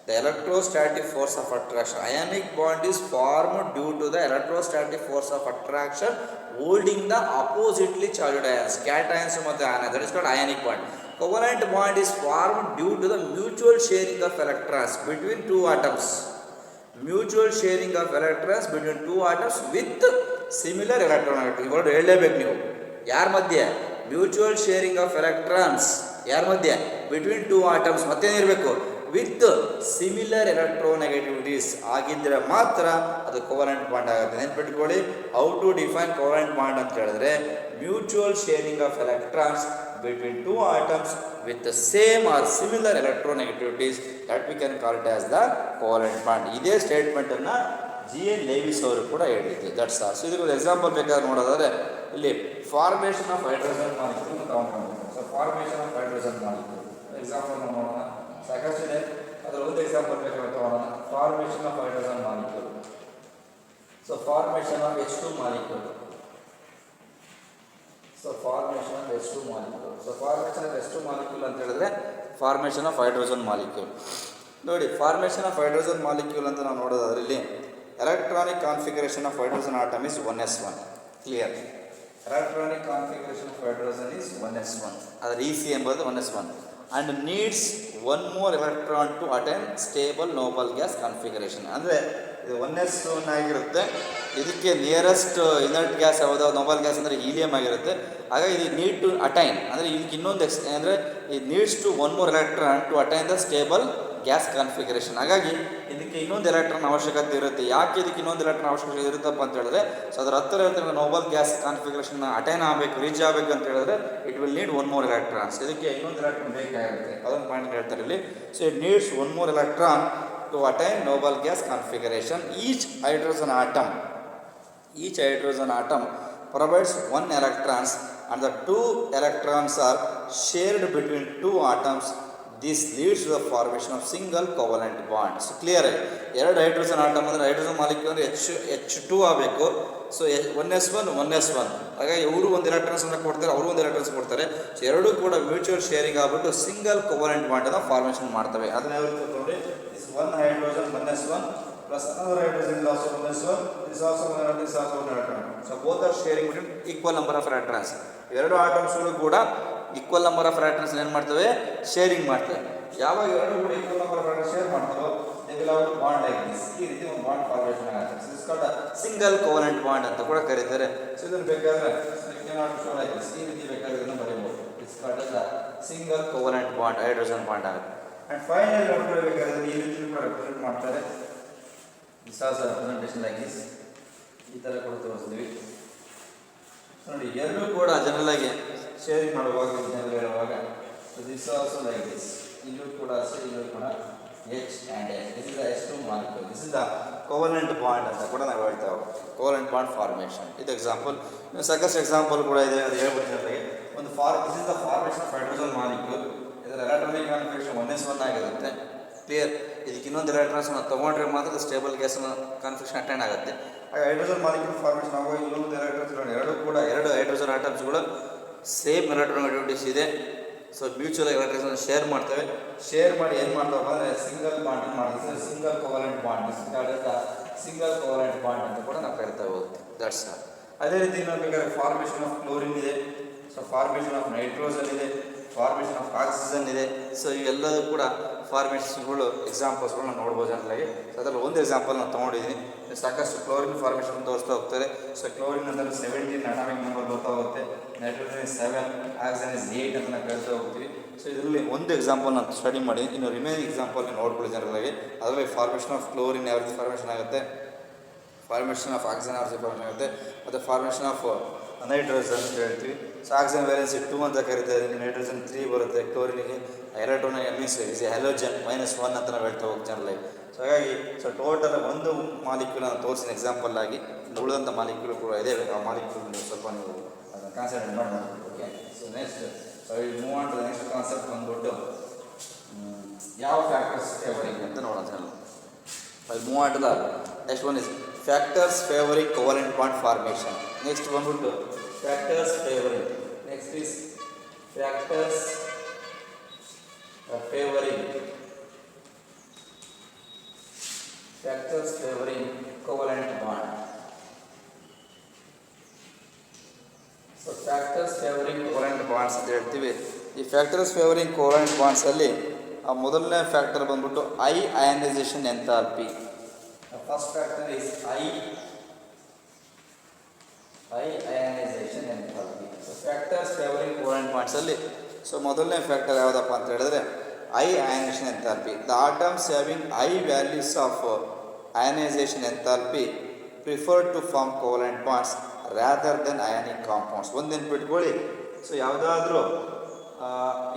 Speaker 1: The electrostatic force of attraction, ionic bond is formed due to the electrostatic force of attraction holding the oppositely charged ions, cations ಮತ್ತು anions. That is called ionic bond. Covalent bond is formed due to the mutual sharing of electrons between two atoms. Mutual sharing of electrons between two atoms with similar electronegativities. ಇವರು ಹೇಳಲೇಬೇಕು ನೀವು, ಯಾರ ಮಧ್ಯೆ? ಮ್ಯೂಚುವಲ್ ಶೇರಿಂಗ್ ಆಫ್ ಎಲೆಕ್ಟ್ರಾನ್ಸ್ ಯಾರ ಮಧ್ಯೆ? Between two atoms. ಮತ್ತೇನಿರಬೇಕು? ವಿತ್ ಸಿಮಿಲರ್ ಎಲೆಕ್ಟ್ರೋನೆಗೆಟಿವಿಟೀಸ್ ಆಗಿದ್ದರೆ ಮಾತ್ರ ಅದು ಕೋವಲೆಂಟ್ ಬಾಂಡ್ ಆಗುತ್ತೆ. ನೆನ್ಪಿಟ್ಕೊಳ್ಳಿ, how to define covalent bond ಅಂತ ಹೇಳಿದ್ರೆ mutual sharing of electrons between two atoms with same or similar electronegativities, that we can call it as the covalent bond. ಇದೇ ಸ್ಟೇಟ್ಮೆಂಟನ್ನು ಜಿ.ಎನ್. ಲೇವಿಸ್ ಅವರು ಕೂಡ ಹೇಳಿದ್ರು. That's all. ಸೊ ಇದಕ್ಕೆ ಎಕ್ಸಾಂಪಲ್ ಬೇಕಾದ್ರೆ ನೋಡೋದಾದರೆ ಇಲ್ಲಿ ಫಾರ್ಮೇಷನ್ ಆಫ್ ಹೈಡ್ರೋಜನ್ ಮಾಲಿಕ್ಯೂಲ್ ತಗೊಂಡು, so formation of hydrogen molecule example ನೋಡೋಣ. ಸಾಕಷ್ಟಿದೆ, ಅದರ ಒಂದು ಎಕ್ಸಾಂಪಲ್ ಬೇಕಾದ್ರೆ ತಗೊಳ್ಳೋಣ. Formation of hydrogen molecule. So formation of H2 molecule. So formation of H2 molecule. So formation of H2 molecule ಅಂತ ಹೇಳಿದ್ರೆ ಫಾರ್ಮೇಷನ್ ಆಫ್ ಹೈಡ್ರೋಜನ್ ಮಾಲಿಕ್ಯೂಲ್. ನೋಡಿ, ಫಾರ್ಮೇಷನ್ ಆಫ್ ಹೈಡ್ರೋಜನ್ ಮಾಲಿಕ್ಯೂಲ್ ಅಂತ ನಾವು ನೋಡೋದಾದ್ರೆ ಇಲ್ಲಿ electronic configuration of hydrogen atom is 1s1. Clear? Electronic configuration of hydrogen is 1s1. ಅದರ EC ಎಂಬುದು 1s1 and needs one more electron to attain stable noble gas configuration. ಅಂದರೆ ಇದು 1s1 ಆಗಿರುತ್ತೆ. ಇದಕ್ಕೆ ನಿಯರೆಸ್ಟ್ ಇನರ್ಟ್ ಗ್ಯಾಸ್ ಯಾವುದು ನೋಬಲ್ ಗ್ಯಾಸ್ ಅಂದರೆ ಹೀಲಿಯಂ ಆಗಿರುತ್ತೆ. ಹಾಗಾಗಿ ಇದು ನೀಡ್ ಟು ಅಟೈನ್ ಅಂದರೆ ಇದಕ್ಕೆ ಇನ್ನೊಂದು ಅಂದರೆ ಇದು needs to one more electron to attain the stable gas configuration. ಹಾಗಾಗಿ ಇದಕ್ಕೆ ಇನ್ನೊಂದು ಎಲೆಕ್ಟ್ರಾನ್ ಅವಶ್ಯಕತೆ ಇರುತ್ತೆ. ಯಾಕೆ ಇದಕ್ಕೆ ಇನ್ನೊಂದು ಎಲೆಕ್ಟ್ರಾನ್ ಅವಶ್ಯಕತೆ ಇರುತ್ತಪ್ಪ ಅಂತ ಹೇಳಿದ್ರೆ, ಸೊ ಅದರ ಹತ್ತಿರ ಇರ್ತಕ್ಕಂಥ ನೋಬಲ್ ಗ್ಯಾಸ್ ಕಾನ್ಫಿಗರೇಷನ್ ಅಟೈನ್ ಆಗಬೇಕು, ರೀಚ್ ಆಗಬೇಕು ಅಂತ ಹೇಳಿದ್ರೆ it will need one more electrons. ಇದಕ್ಕೆ ಇನ್ನೊಂದು ಎಲೆಕ್ಟ್ರಾನ್ ಬೇಕಾಗಿರುತ್ತೆ. ಅದೊಂದು ಪಾಯಿಂಟ್ ಹೇಳ್ತಾರೆ ಇಲ್ಲಿ. So it needs one more electron to attain noble gas configuration. Each hydrogen atom provides one electrons and the two electrons are shared between two atoms. This leads to the formation of single covalent bond. So clear? ಎರಡು ಹೈಡ್ರೋಜನ್ ಆಟಮ್ ಅಂದರೆ ಹೈಡ್ರೋಜನ್ ಮಾಲಿಕ್ಯೂಲ್ ಅಂದರೆ H2 ಆಗಬೇಕು. ಸೊ 1s1 ಹಾಗಾಗಿ ಇವರು ಒಂದು ಎಲೆಕ್ಟ್ರಾನ್ಸ್ ಕೊಡ್ತಾರೆ, ಅವರು ಒಂದು ಎಲೆಕ್ಟ್ರಾನ್ಸ್ ಕೊಡ್ತಾರೆ. ಸೊ ಎರಡೂ ಕೂಡ ಮ್ಯೂಚುವಲ್ ಶೇರಿಂಗ್ ಆಗ್ಬಿಟ್ಟು ಸಿಂಗಲ್ ಕೋವಲೆಂಟ್ ಬಾಂಡ್ ಅನ್ನು ಫಾರ್ಮೇಷನ್ ಮಾಡ್ತವೆ. ಅದನ್ನ ಯಾವ ರೀತಿ ನೋಡಿ, one hydrogen 1s1 plus another hydrogen is also 1s1, this is also 1 this is also 1 electron. So both are sharing between equal number of electrons. ಎರಡು ಆಟಮ್ಸ್ಗಳು ಕೂಡ ಈಕ್ವಲ್ ನಂಬರ್ ಆಫ್ ಎಲೆಕ್ಟ್ರಾನ್ಸ್ ಏನು ಮಾಡ್ತವೆ, ಶೇರಿಂಗ್ ಮಾಡ್ತವೆ. ಯಾವಾಗ ಎರಡು ಕೂಡ equal number of electrons share ಮಾಡ್ತಾರೋ they will have bond like this. ಈ ರೀತಿ ಒಂದು ಬಾಂಡ್ ಫಾರ್ಮೇಷನ್ ಆಗುತ್ತೆ. So this called single covalent bond ಅಂತ ಕೂಡ ಕರೀತಾರೆ. ಸೊ ಇದನ್ನು ಬೇಕಾದ್ರೆ ಈ ರೀತಿ ಬೇಕಾದ್ರೆ ಇದನ್ನು ಬರೆಯಬಹುದು. This called single covalent bond, hydrogen bond ಆಗುತ್ತೆ. ಅಂಡ್ ಫೈನಲ್ ನೋಡಬೇಕಾದ್ರೆ ಈ ರೀತಿ ಕೂಡ ರೆಪ್ರೆಸೆಂಟ್ ಮಾಡ್ತಾರೆ. This as representation like this. ಈ ಥರ ಕೂಡ ತೋರಿಸ್ತೀವಿ ನೋಡಿ. ಎರಡೂ ಕೂಡ ಜನರಲ್ ಆಗಿ ಶೇರಿಂಗ್ ಮಾಡುವಾಗ ಜನರಲ್ ಹೇಳುವಾಗ ದಿಸ್ ಆಲ್ಸೋ ಲೈಕ್ ದಿಸ್. ಇಲ್ಲೂ ಕೂಡ ಅಷ್ಟೇ, ಇಲ್ಲೂ ಕೂಡ H and H. This is the H2 molecule. This is the covalent bond ಅಂತ ಕೂಡ ನಾವು ಹೇಳ್ತಾ ಹೋಗ್ತೀವಿ. ಕೋವಲೆಂಟ್ ಬಾಂಡ್ ಫಾರ್ಮೇಷನ್ ಇದು ಎಕ್ಸಾಂಪಲ್. ಸಾಕಷ್ಟು ಎಕ್ಸಾಂಪಲ್ ಕೂಡ ಇದೆ, ಅದು ಹೇಳ್ಬಿಟ್ಟಿದ್ದಾರೆ. ಒಂದು this is the formation of hydrogen molecule. ಇದರ ಎಲೆಕ್ಟ್ರಾನಿಕ್ ಕಾನ್ಫಿಗರೇಷನ್ 1s1 ಆಗಿರುತ್ತೆ. ಕ್ಲಿಯರ್? ಇದಕ್ಕೆ ಇನ್ನೊಂದು ಎಲೆಕ್ಟ್ರಾನ್ಸ್ ತೊಗೊಂಡ್ರೆ ಮಾತ್ರ ಸ್ಟೇಬಲ್ ಗ್ಯಾಸ್ ಕಾನ್ಫಿಗರೇಷನ್ ಅಟೆಂಡ್ ಆಗುತ್ತೆ. ಹಾಗೆ ಹೈಡ್ರೋಜನ್ ಮಾಲಿಕ್ಯೂಲ್ ಫಾರ್ಮೇಷನ್ ಆಗುವಾಗ ಇನ್ನೊಂದು ಎಲೆಕ್ಟ್ರಾನ್ಸ್ ಎರಡು ಕೂಡ ಎರಡು ಹೈಡ್ರೋಜನ್ ಆಟಮ್ಸ್ಗಳು ಸೇಮ್ ಎಲೆಕ್ಟ್ರಾನಿಕ್ ಇದೆ. ಸೊ ಮ್ಯೂಚುವಲ್ ಎಲೆಕ್ಟ್ರಾನ್ಸ್ ಶೇರ್ ಮಾಡ್ತವೆ. ಶೇರ್ ಮಾಡಿ ಏನು ಮಾಡ್ತಾವೆ ಅಂದರೆ ಸಿಂಗಲ್ ಬಾಂಡ್ ಮಾಡ್ತಾರೆ. Single covalent bond, single covalent bond ಅಂತ ಕೂಡ ನಾವು ಕರಿತಾ ಹೋಗ್ತೀವಿ. That's all. ಅದೇ ರೀತಿ ನಾವು ಬೇಕಾದ್ರೆ ಫಾರ್ಮೇಷನ್ ಆಫ್ ಕ್ಲೋರಿನ್ ಇದೆ. ಸೊ ಫಾರ್ಮೇಷನ್ ಆಫ್ ನೈಟ್ರೋಜನ್ ಇದೆ, ಫಾರ್ಮೇಷನ್ ಆಫ್ ಆಕ್ಸಿಜನ್ ಇದೆ. ಸೊ ಇವೆಲ್ಲದೂ ಕೂಡ ಫಾರ್ಮೇಷನ್ಗಳು ಎಕ್ಸಾಂಪಲ್ಸ್ಗಳು ನಾವು ನೋಡ್ಬೋದು ಜನರಾಗಿ. ಸೊ ಅದರಲ್ಲಿ ಒಂದು ಎಕ್ಸಾಂಪಲ್ ನಾನು ತೊಗೊಂಡಿದ್ದೀನಿ. ಸಾಕಷ್ಟು ಕ್ಲೋರಿನ್ ಫಾರ್ಮೇಷನ್ ತೋರಿಸ್ತಾ ಹೋಗ್ತಾರೆ. ಸೊ ಕ್ಲೋರಿನ್ ಅಂದರೆ 17 ಅಟಾಮಿಕ್ ನಂಬರ್ ಬರ್ತಾ ಹೋಗುತ್ತೆ. ನೈಟ್ರೋಜನ್ ಇಸ್ 7, ಆಕ್ಸಿಜನ್ ಇಸ್ 8 ಅಂತ ನಾವು ಕರಿತಾ ಹೋಗ್ತೀವಿ. ಸೊ ಇದರಲ್ಲಿ ಒಂದು ಎಕ್ಸಾಂಪಲ್ ನಾನು ಸ್ಟಡಿ ಮಾಡಿ, ಇನ್ನು ರಿಮೈನಿಂಗ್ ಎಕ್ಸಾಂಪಲ್ ನೋಡ್ಕೊಳ್ಳಿ ಜನರಾಗಿ. ಅದರಲ್ಲಿ ಫಾರ್ಮೇಷನ್ ಆಫ್ ಕ್ಲೋರಿನ್ ಯಾವ ರೀತಿ ಫಾರ್ಮೇಷನ್ ಆಗುತ್ತೆ, ಫಾರ್ಮೇಷನ್ ಆಫ್ ಆಕ್ಸಿಜನ್ ಯಾವ ರೀತಿ ಫಾರ್ಮೇಷನ್ ಆಗುತ್ತೆ, ಮತ್ತು ಫಾರ್ಮೇಷನ್ ಆಫ್ ನೈಟ್ರೋಜನ್ ಅಂತ ಹೇಳ್ತೀವಿ. ಸೊ ಆಕ್ಸಿಜನ್ ವೇಲೆನ್ಸಿ 2 ಅಂತ ಕರಿತಾರೆ. ನೈಟ್ರೋಜನ್ 3 ಬರುತ್ತೆ. ಕ್ಲೋರಿನಿಗೆ ಎಲೆಕ್ಟ್ರಾನ್ ಮೀನ್ಸ್ ಇಸ್ ಹ್ಯಾಲೋಜನ್ -1 ಅಂತ ನಾವು ಹೇಳ್ತಾ ಹೋಗಿ ಜನರಲ್. ಸೊ ಹಾಗಾಗಿ ಸೊ ಟೋಟಲ್ ಒಂದು ಮಾಲಿಕ್ಯೂಲ್ ನಾನು ತೋರಿಸಿದ ಎಕ್ಸಾಂಪಲ್ ಆಗಿ ಉಳಿದಂಥ ಮಾಲಿಕ್ಯೂಲ್ ಕೂಡ ಇದೆ. ಆ ಮಾಲಿಕ್ಯೂಲ್ ನೀವು ಸ್ವಲ್ಪ ನೀವು ಅದನ್ನು ಕಾನ್ಸಂಟ್ರೇಟ್ ಮಾಡಿ. Okay. So next move on to the next concept ಬಂದ್ಬಿಟ್ಟು ಯಾವ ಫ್ಯಾಕ್ಟರ್ಸ್ ಫೇವರಿಂಗ್ ಅಂತ ನೋಡೋಣ general. Move on to the next one is factors favoring covalent bond formation. Next ಬಂದ್ಬಿಟ್ಟು factors favoring. Next is factors favoring covalent bond. So factors favoring covalent bonds ಅಂತ ಹೇಳ್ತೀವಿ. ಈ ಫ್ಯಾಕ್ಟರ್ಸ್ ಫೇವರಿಂಗ್ ಕೋವಲೆಂಟ್ ಬಾಂಡ್ಸ್ ಅಲ್ಲಿ ಮೊದಲನೇ ಫ್ಯಾಕ್ಟರ್ ಬಂದ್ಬಿಟ್ಟು high ionization enthalpy. First factor is high ionization enthalpy. So factors favoring covalent bonds ಅಲ್ಲಿ ಸೊ ಮೊದಲನೇ ಫ್ಯಾಕ್ಟರ್ ಯಾವುದಪ್ಪ ಅಂತ ಹೇಳಿದ್ರೆ high ionization enthalpy. The atoms having high values of ionization enthalpy prefer to form covalent bonds rather than ionic compounds. ಒಂದು ನೆನ್ಪಿಟ್ಕೊಳ್ಳಿ. ಸೊ ಯಾವುದಾದ್ರೂ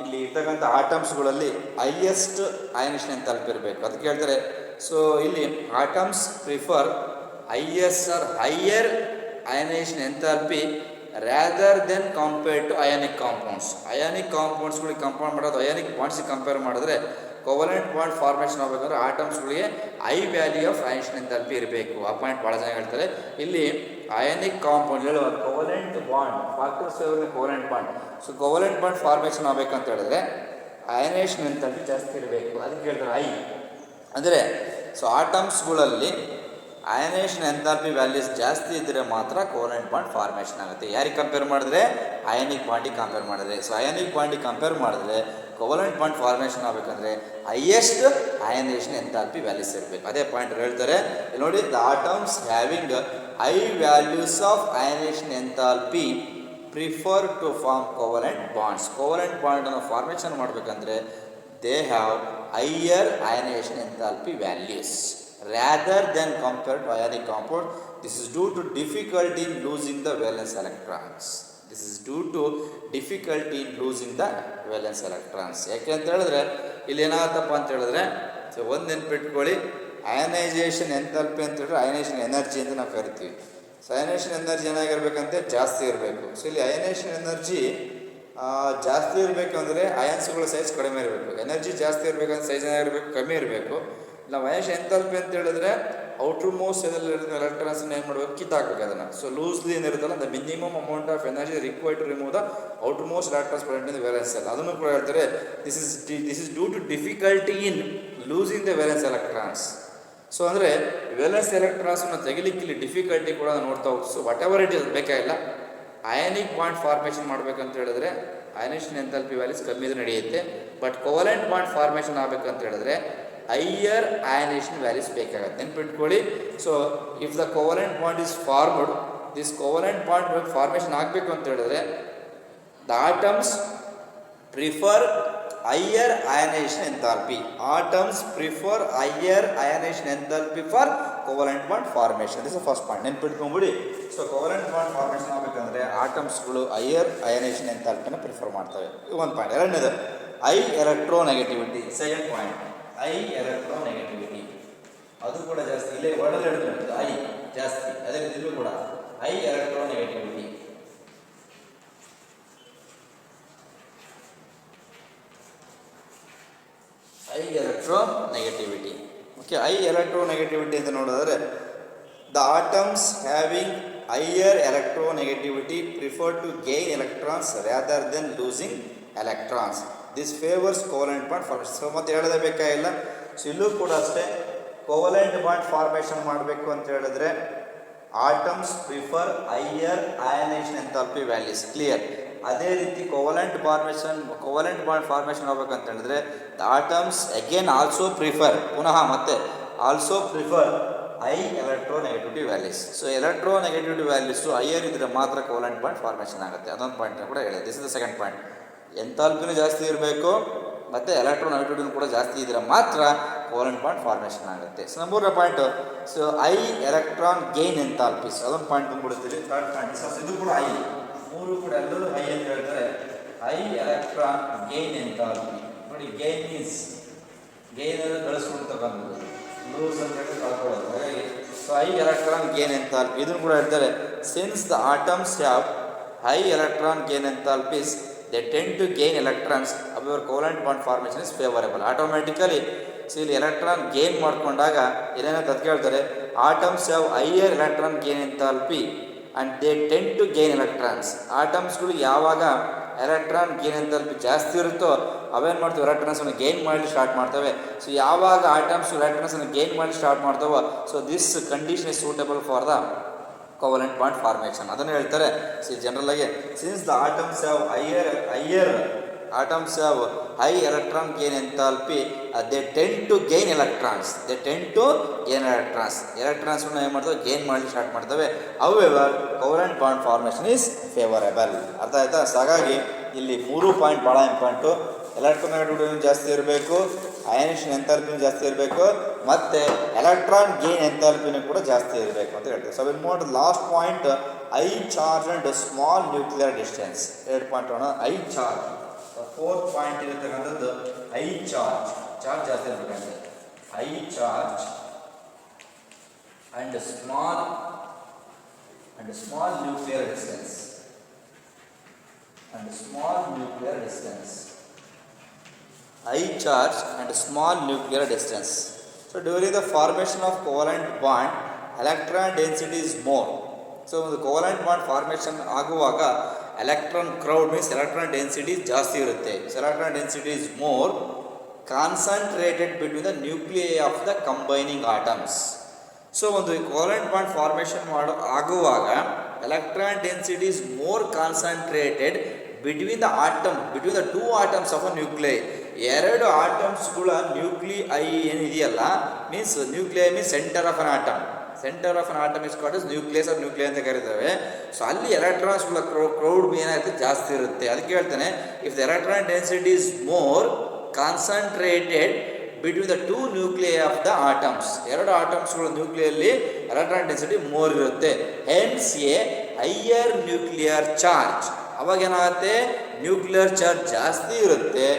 Speaker 1: ಇಲ್ಲಿ ಇರ್ತಕ್ಕಂಥ ಆಟಮ್ಸ್ಗಳಲ್ಲಿ ಹೈಯೆಸ್ಟ್ ಅಯನೈಸೇಷನ್ ಎಂಥಾಲ್ಪಿ ಇರಬೇಕು. ಅದಕ್ಕೆ ಹೇಳ್ತಾರೆ. ಸೊ ಇಲ್ಲಿ atoms prefer highest or higher ionization enthalpy rather than compared to ionic compounds. Ionic ಕಾಂಪೌಂಡ್ಸ್ಗಳಿಗೆ ಕಂಪೌಂಡ್ ಮಾಡೋದು ಅಯಾನಿಕ್ ಬಾಂಡ್ಸಿಗೆ ಕಂಪೇರ್ ಮಾಡಿದ್ರೆ ಕೋವಲೆಂಟ್ ಬಾಂಡ್ ಫಾರ್ಮೇಷನ್ ಆಗಬೇಕಂದ್ರೆ ಆಟಮ್ಸ್ಗಳಿಗೆ high value of ionization enthalpy ಇರಬೇಕು. ಆ ಪಾಯಿಂಟ್ ಭಾಳ ಜನ ಹೇಳ್ತಾರೆ. ಇಲ್ಲಿ ಅಯಾನಿಕ್ ಕಾಂಪೌಂಡ್ ಹೇಳುವ covalent bond factors favoring covalent bond. So covalent bond formation ಆಗಬೇಕಂತ ಹೇಳಿದ್ರೆ ಅಯನೈಸೇಷನ್ ಎಂಥಾಲ್ಪಿ ಜಾಸ್ತಿ ಇರಬೇಕು. ಅದಕ್ಕೆ ಹೇಳ್ತಾರೆ ಹೈ ಅಂದರೆ ಸೊ ಆಟಮ್ಸ್ಗಳಲ್ಲಿ ಅಯನೇಷನ್ ಎಂಥಾಲ್ಪಿ ವ್ಯಾಲ್ಯೂಸ್ ಜಾಸ್ತಿ ಇದ್ದರೆ ಮಾತ್ರ ಕೋವೆಲೆಂಟ್ ಬಾಂಡ್ ಫಾರ್ಮೇಷನ್ ಆಗುತ್ತೆ. ಯಾರಿಗೆ ಕಂಪೇರ್ ಮಾಡಿದ್ರೆ? ಅಯಾನಿಕ್ ಬಾಂಡಿಗೆ ಕಂಪೇರ್ ಮಾಡಿದ್ರೆ. ಸೊ ಅಯಾನಿಕ್ ಬಾಂಡಿಗೆ ಕಂಪೇರ್ ಮಾಡಿದ್ರೆ ಕೋವೆಲೆಂಟ್ ಬಾಂಡ್ ಫಾರ್ಮೇಷನ್ ಆಗಬೇಕಂದ್ರೆ ಹೈಯೆಸ್ಟ್ ಅಯನೇಷನ್ ಎಂಥಾಲ್ಪಿ ವ್ಯಾಲ್ಯೂಸ್ ಇರಬೇಕು. ಅದೇ ಪಾಯಿಂಟ್ ಹೇಳ್ತಾರೆ ಇಲ್ಲಿ ನೋಡಿ, the atoms having high values of ionization enthalpy prefer to form covalent bonds. Covalent ಬಾಂಡನ್ನು ಫಾರ್ಮೇಷನ್ ಮಾಡಬೇಕಂದ್ರೆ they have higher ionization enthalpy values rather than compared to ionic compound. This is due to difficulty in losing the valence electrons. This is due to difficulty in losing the valence electrons. ಯಾಕೆ ಅಂತ ಹೇಳಿದ್ರೆ ಇಲ್ಲಿ ಏನಾಗತ್ತಪ್ಪ ಅಂತ ಹೇಳಿದ್ರೆ, ಸೊ ಒಂದು ನೆನ್ಪಿಟ್ಕೊಳ್ಳಿ, ಅಯನೈಸೇಷನ್ ಎಂಥಾಲ್ಪಿ ಅಂತ ಹೇಳಿದ್ರೆ ಅಯನೈಸೇಷನ್ ಎನರ್ಜಿ ಅಂತ ನಾವು ಕರಿತೀವಿ. ಸೊ ಅಯನೈಸೇಷನ್ ಎನರ್ಜಿ ಏನಾಗಿರ್ಬೇಕಂತೆ? ಜಾಸ್ತಿ ಇರಬೇಕು. ಸೊ ಇಲ್ಲಿ ಅಯನೈಸೇಷನ್ ಎನರ್ಜಿ ಜಾಸ್ತಿ ಇರಬೇಕು ಅಂದರೆ ಅಯಾನ್ಸ್ಗಳ ಸೈಜ್ ಕಡಿಮೆ ಇರಬೇಕು. ಎನರ್ಜಿ ಜಾಸ್ತಿ ಇರಬೇಕಂದ್ರೆ ಸೈಜ್ ಏನಾಗಿರಬೇಕು? ಕಮ್ಮಿ ಇರಬೇಕು. ನಾವು ಅಯನೈಸೇಷನ್ ಎಂಥಾಲ್ಪಿ ಅಂತ ಹೇಳಿದ್ರೆ ಔಟರ್ ಮೋಸ್ಟ್ ಎಲೆಕ್ಟ್ರಾನ್ಸ್ ಏನು ಮಾಡಬೇಕು? ಕಿತ್ತಾಕಬೇಕು ಅದನ್ನು. ಸೊ ಲೂಸ್ಲಿ ಏನಿರುತ್ತಲ್ಲ, the minimum amount of energy required to remove the outermost electrons present in the valence shell. ಅದನ್ನು ಕೂಡ ಹೇಳ್ತಾರೆ, this is due to difficulty in losing the valence electrons. So ಅಂದರೆ ವೇಲೆನ್ಸ್ ಎಲೆಕ್ಟ್ರಾನ್ಸನ್ನು ತೆಗಿಲಿಕ್ಕೆ ಇಲ್ಲಿ ಡಿಫಿಕಲ್ಟಿ ಕೂಡ ನೋಡ್ತಾ ಹೋಗ್ತೀವಿ. So whatever it is ಬೇಕಾಗಿಲ್ಲ, ಅಯಾನಿಕ್ ಬಾಂಡ್ ಫಾರ್ಮೇಷನ್ ಮಾಡಬೇಕಂತ ಹೇಳಿದ್ರೆ ಅಯನೇಷನ್ ಎಂಥಾಲ್ಪಿ ವ್ಯಾಲ್ಯೂಸ್ ಕಮ್ಮಿ ಇದ್ರೆ ನಡೆಯುತ್ತೆ. ಬಟ್ ಕೋವೆಲೆಂಟ್ ಬಾಂಡ್ ಫಾರ್ಮೇಷನ್ ಆಗಬೇಕಂತ ಹೇಳಿದ್ರೆ ಹೈಯರ್ ಅಯನೇಷನ್ ವ್ಯಾಲ್ಯೂಸ್ ಬೇಕಾಗುತ್ತೆ. ನೆನ್ಪಿಟ್ಕೊಳ್ಳಿ. So if the covalent bond is formed, this covalent bond formation ಆಗಬೇಕು ಅಂತ ಹೇಳಿದ್ರೆ the atoms prefer higher ionization enthalpy. Atoms prefer higher ionization enthalpy for covalent bond formation. This first point ನೆನ್ಪಿಟ್ಕೊಂಡ್ಬಿಡಿ. ಸೊ ಕೋವೆಲೆಂಟ್ ಬಾಂಡ್ ಫಾರ್ಮೇಷನ್ ಆಗಬೇಕಂದ್ರೆ ಆಟಮ್ಸ್ಗಳು ಹೈಯರ್ ಅಯನೇಷನ್ ಎಂಥಾಲ್ಪಿನ ಪ್ರಿಫರ್ ಮಾಡ್ತವೆ. ಒಂದು ಪಾಯಿಂಟ್. ಎರಡನೇದು I electronegativity. Second point, I electronegativity. ಅದು ಕೂಡ ಜಾಸ್ತಿ. ಇಲ್ಲೇ ವರ್ಡಲ್ಲಿ ಹೇಳ್ತಾರೆ ಐ ಜಾಸ್ತಿ, ಅದೇ ರೀತಿ ಇಲ್ಲೂ ಕೂಡ high electronegativity. High electronegativity. Okay, high electronegativity ಅಂತ ನೋಡಿದ್ರೆ the atoms having higher electronegativity prefer to gain electrons rather than losing electrons. This favours covalent bond formation. So ಮತ್ತೆ ಹೇಳದೇ ಬೇಕಾಗಿಲ್ಲ. ಸೊ ಇಲ್ಲೂ ಕೂಡ ಅಷ್ಟೇ, ಕೋವೆಲೆಂಟ್ ಬಾಂಡ್ ಫಾರ್ಮೇಷನ್ ಮಾಡಬೇಕು ಅಂತ ಹೇಳಿದ್ರೆ atoms prefer higher ionization enthalpy values. Clear. ಅದೇ ರೀತಿ ಕೋವೆಲೆಂಟ್ ಬಾಂಡ್ ಫಾರ್ಮೇಷನ್ ಆಗಬೇಕಂತ ಹೇಳಿದ್ರೆ the atoms again also prefer, ಪುನಃ ಮತ್ತೆ also prefer high electronegativity values. So electronegativity values higher ಇದ್ದರೆ ಮಾತ್ರ ಕೋವೆಲೆಂಟ್ ಬಾಂಡ್ ಫಾರ್ಮೇಷನ್ ಆಗುತ್ತೆ. ಅದೊಂದು ಪಾಯಿಂಟ್ ಕೂಡ ಹೇಳಿದೆ. This is the second point. ಎಂಥಾಲ್ಪಿನೂ ಜಾಸ್ತಿ ಇರಬೇಕು ಮತ್ತು ಎಲೆಕ್ಟ್ರೋನೆಗೆಟಿವಿಟಿನೂ ಕೂಡ ಜಾಸ್ತಿ ಇದ್ದರೆ ಮಾತ್ರ ಕೋವೆಲೆಂಟ್ ಬಾಂಡ್ ಫಾರ್ಮೇಷನ್ ಆಗುತ್ತೆ. ಸೊ ಮೂರನೇ point, so high electron gain enthalpies. ಅದೊಂದು ಪಾಯಿಂಟ್ ತುಂಬಿಡ್ತೀವಿ. ಥರ್ಡ್ ಪಾಯಿಂಟ್, ಸೊ ಇದು ಕೂಡ ಐ. ಮೂರು ಕೂಡ ಎಲ್ಲರೂ ಐ ಅಂತ ಹೇಳ್ತಾರೆ. High electron gain enthalpy. ನೋಡಿ, ಗೇನ್ ಮೀನ್ಸ್ ಗೇನ್ ಎಲ್ಲ ಗಳಿಸ್ಕೊಳ್ತಕ್ಕಂಥದ್ದು, ಲೂಸ್ ಅಂತ ಹೇಳಿ ಕಳ್ಕೊಳ್ಳೋದು. ಹಾಗಾಗಿ so high electron gain enthalpy ಇದನ್ನು ಕೂಡ ಹೇಳ್ತಾರೆ. Since the atoms have high electron gain enthalpies they tend to gain electrons, however covalent bond formation is favorable. Automatically so ಇಲ್ಲಿ ಎಲೆಕ್ಟ್ರಾನ್ ಗೇನ್ ಮಾಡ್ಕೊಂಡಾಗ ಏನೇನಂತ ಅದು ಕೇಳ್ತಾರೆ, atoms have higher electron gain enthalpy and they tend to gain electrons. ಆಟಮ್ಸ್ಗಳು ಯಾವಾಗ ಎಲೆಕ್ಟ್ರಾನ್ ಗೇನ್ ಎಂಥಾಲ್ಪಿ ಜಾಸ್ತಿ ಇರುತ್ತೋ ಅವೇನು ಮಾಡ್ತವೆ, ಎಲೆಕ್ಟ್ರಾನ್ಸನ್ನು ಗೇನ್ ಮಾಡಲಿ ಸ್ಟಾರ್ಟ್ ಮಾಡ್ತವೆ. ಸೊ ಯಾವಾಗ ಆಟಮ್ಸ್ ಎಲೆಕ್ಟ್ರಾನ್ಸನ್ನು ಗೇನ್ ಮಾಡಲಿ ಸ್ಟಾರ್ಟ್ ಮಾಡ್ತವೋ, so this condition is suitable for the covalent bond formation. ಅದನ್ನು ಹೇಳ್ತಾರೆ. ಜನರಲ್ ಆಗಿ since the atoms have high electron gain enthalpy they tend to gain electrons. ಎಲೆಕ್ಟ್ರಾನ್ಸ್ನ ಏನು ಮಾಡ್ತವೆ, ಗೇನ್ ಮಾಡಲಿ ಸ್ಟಾರ್ಟ್ ಮಾಡ್ತವೆ. However covalent bond formation is favourable. ಅರ್ಥ ಆಯ್ತಾ? ಸೊ ಹಾಗಾಗಿ ಇಲ್ಲಿ 3 ಪಾಯಿಂಟ್ ಭಾಳ ಇಂಪಾರ್ಟೆಂಟು. ಎಲೆಕ್ಟ್ರೋನೆಗೆಟಿವಿಟಿ ಜಾಸ್ತಿ ಇರಬೇಕು, ಅಯನೇಷನ್ ಎಂಥಾಲ್ಪಿನೂ ಜಾಸ್ತಿ ಇರಬೇಕು, ಮತ್ತು ಎಲೆಕ್ಟ್ರಾನ್ ಗೇನ್ ಎಂಥಾಲ್ಪಿನೂ ಕೂಡ ಜಾಸ್ತಿ ಇರಬೇಕು ಅಂತ ಹೇಳ್ತೀವಿ. So will move to last point, high charge and small nuclear distance. 2 point ಅಣ್ಣ. High charge. 4th ಪಾಯಿಂಟ್ ಇರತಕ್ಕಂಥದ್ದು ಐ ಚಾರ್ಜ್. ಚಾರ್ಜ್ ಜಾಸ್ತಿ ಇರಬೇಕಂದ್ರೆ high charge and small nuclear distance. High charge and small nuclear distance. So during the formation of covalent bond, electron density is more. So the covalent bond formation ಆಗುವಾಗ electron crowd means electron density ಜಾಸ್ತಿ ಇರುತ್ತೆ. So electron density is more concentrated between the nuclei of the combining atoms. So ಒಂದು ಕೋವೆಲೆಂಟ್ ಬಾಂಡ್ ಫಾರ್ಮೇಷನ್ ಆಗುವಾಗ electron density is more concentrated between the two atoms of a nuclei. ಎರಡು ಆಟಮ್ಸ್ಗಳ ನ್ಯೂಕ್ಲಿಯೈ ಏನಿದೆಯಲ್ಲ, means nuclei means centre of an atom. Centre of an atom is called as nucleus of nuclei ಅಂತ ಕರೀತೇವೆ. ಸೊ ಅಲ್ಲಿ ಎಲೆಕ್ಟ್ರಾನ್ಸ್ಗಳ ಕ್ರೌಡ್ ಏನಾಗುತ್ತೆ, ಜಾಸ್ತಿ ಇರುತ್ತೆ. ಅದಕ್ಕೆ ಹೇಳ್ತಾನೆ, if the electron density is more concentrated between the two nuclei of the atoms. ಎರಡು ಆಟಮ್ಸ್ಗಳ ನ್ಯೂಕ್ಲಿಯಲ್ಲಿ ಎಲೆಕ್ಟ್ರಾನ್ ಡೆನ್ಸಿಟಿ ಮೋರ್ ಇರುತ್ತೆ. Hence A higher nuclear charge. ಅವಾಗ ಏನಾಗುತ್ತೆ, ನ್ಯೂಕ್ಲಿಯರ್ ಚಾರ್ಜ್ ಜಾಸ್ತಿ ಇರುತ್ತೆ.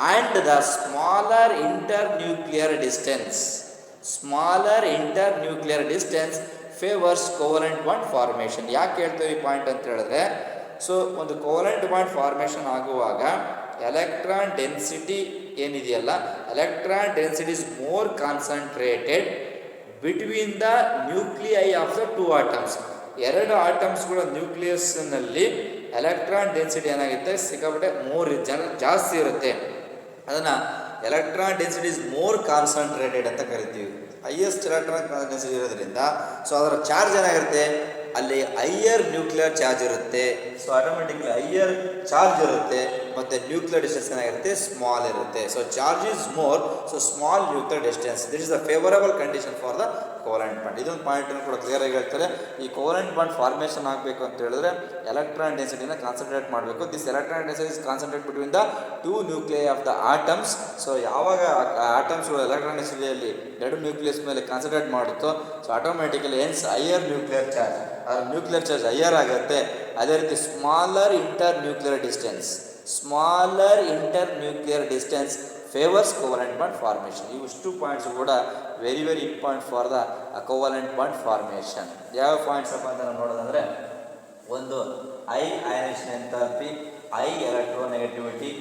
Speaker 1: And the smaller internuclear distance favours covalent bond formation. ಯಾಕೆ ಹೇಳ್ತೇವೆ ಈ ಪಾಯಿಂಟ್ ಅಂತ ಹೇಳಿದ್ರೆ, ಸೊ ಒಂದು ಕೋವೆಲೆಂಟ್ ಬಾಂಡ್ ಫಾರ್ಮೇಷನ್ ಆಗುವಾಗ ಎಲೆಕ್ಟ್ರಾನ್ ಡೆನ್ಸಿಟಿ ಏನಿದೆಯಲ್ಲ, electron density is more concentrated between the nuclei of the two atoms. ಎರಡು ಆಟಮ್ಸ್ಗಳ ನ್ಯೂಕ್ಲಿಯಸ್ನಲ್ಲಿ ಎಲೆಕ್ಟ್ರಾನ್ ಡೆನ್ಸಿಟಿ ಏನಾಗುತ್ತೆ, ಸಿಕ್ಕಾಪಟ್ಟೆ ಜಾಸ್ತಿ ಇರುತ್ತೆ. ಅದನ್ನು electron density is more concentrated ಅಂತ ಕರಿತೀವಿ. ಹೈಯೆಸ್ಟ್ ಎಲೆಕ್ಟ್ರಾನ್ ಡೆನ್ಸಿಟಿ ಇರೋದ್ರಿಂದ ಸೊ ಅದರ ಚಾರ್ಜ್ ಏನಾಗಿರುತ್ತೆ, ಅಲ್ಲಿ ಹೈಯರ್ ನ್ಯೂಕ್ಲಿಯರ್ ಚಾರ್ಜ್ ಇರುತ್ತೆ. ಸೊ ಆಟೋಮೆಟಿಕ್ಲಿ ಹೈಯರ್ ಚಾರ್ಜ್ ಇರುತ್ತೆ ಮತ್ತು ನ್ಯೂಕ್ಲಿಯರ್ ಡಿಸ್ಟೆನ್ಸ್ ಏನಾಗಿರುತ್ತೆ, ಸ್ಮಾಲ್ ಇರುತ್ತೆ. So charge is more, so small nuclear distance. This is the favourable condition for the covalent bond. ಇದೊಂದು ಪಾಯಿಂಟನ್ನು ಕೂಡ ಕ್ಲಿಯರಾಗಿ ಹೇಳ್ತಾರೆ. ಈ ಕೋವೆಲೆಂಟ್ ಬಾಂಡ್ ಫಾರ್ಮೇಷನ್ ಆಗಬೇಕು ಅಂತ ಹೇಳಿದ್ರೆ ಎಲೆಕ್ಟ್ರಾನ್ ಡೆನ್ಸಿಟಿನ ಕಾನ್ಸಂಟ್ರೇಟ್ ಮಾಡಬೇಕು. This electron density is concentrate between the two nuclei of the atoms. So ಯಾವಾಗ ಆಟಮ್ಸ್ಗಳು ಎಲೆಕ್ಟ್ರಾನ್ ಡೆನ್ಸಿಟಿಯಲ್ಲಿ ಎರಡು ನ್ಯೂಕ್ಲಿಯಸ್ ಮೇಲೆ ಕಾನ್ಸಂಟ್ರೇಟ್ ಮಾಡುತ್ತೋ, so automatically hence higher nuclear charge, nuclear charge higher ಆಗುತ್ತೆ. ಅದೇ ರೀತಿ smaller internuclear distance favours covalent bond formation. ಇವಿಷ್ಟು ಪಾಯಿಂಟ್ಸ್ ಕೂಡ very important for the covalent bond formation. ಯಾವ ಪಾಯಿಂಟ್ಸ್ ಅಪ್ಪ ಅಂತ ನಾವು ನೋಡೋದಂದರೆ, ಒಂದು high ionisation enthalpy, I electronegativity,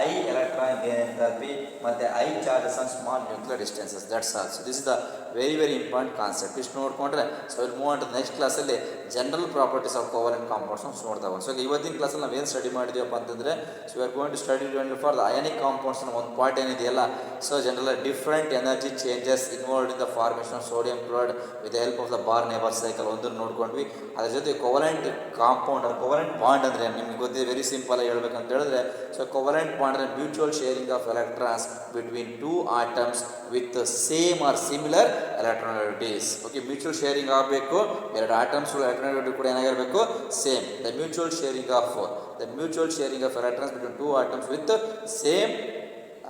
Speaker 1: high electron gain enthalpy, ಮತ್ತು high charges on small nuclear distances. That's all. So this is the very important concept. ಇಷ್ಟು ನೋಡಿಕೊಂಡ್ರೆ ಸೊ ಇಲ್ಲಿ ಮೂವ್ ಆನ್ ನೆಕ್ಸ್ಟ್ ಕ್ಲಾಸಲ್ಲಿ general properties of covalent compounds ನೋಡ್ತಾವೆ. ಸೊ ಇವತ್ತಿನ ಕ್ಲಾಸಲ್ಲಿ ನಾವು ಏನು ಸ್ಟಡಿ ಮಾಡಿದೀವಪ್ಪ ಅಂತಂದರೆ, so we are going to study for the ionic compounds ಅನ್ನೋ ಒಂದು ಪಾರ್ಟ್ ಏನಿದೆಯಲ್ಲ. So general different energy changes involved in the formation of sodium chloride with the help of the bar-neighbour cycle ಒಂದನ್ನು ನೋಡ್ಕೊಂಡ್ವಿ. ಅದ್ರ ಜೊತೆ ಕೋವೆಲೆಂಟ್ ಕಾಂಪೌಂಡ್ ಕೋವೆಲೆಂಟ್ ಬಾಂಡ್ ಅಂದರೆ ನಿಮ್ಗೆ ಗೊತ್ತಿದೆ, ವೆರಿ ಸಿಂಪಲ್ ಆಗಿ ಹೇಳ್ಬೇಕಂತ ಹೇಳಿದ್ರೆ, ಸೊ ಕೋವೆಲೆಂಟ್ ಬಾಂಡ್ ಅಂದರೆ mutual sharing of electrons between two atoms with same or similar electronegativities. Okay, mutual sharing ಆಗಬೇಕು. ಎರಡು ಆಟಮ್ಸ್ಗಳು ಎಲೆಕ್ಟ್ರಾನಿಟಿ ಕೂಡ ಏನಾಗಿರಬೇಕು, same. The mutual sharing of electrons between two atoms with same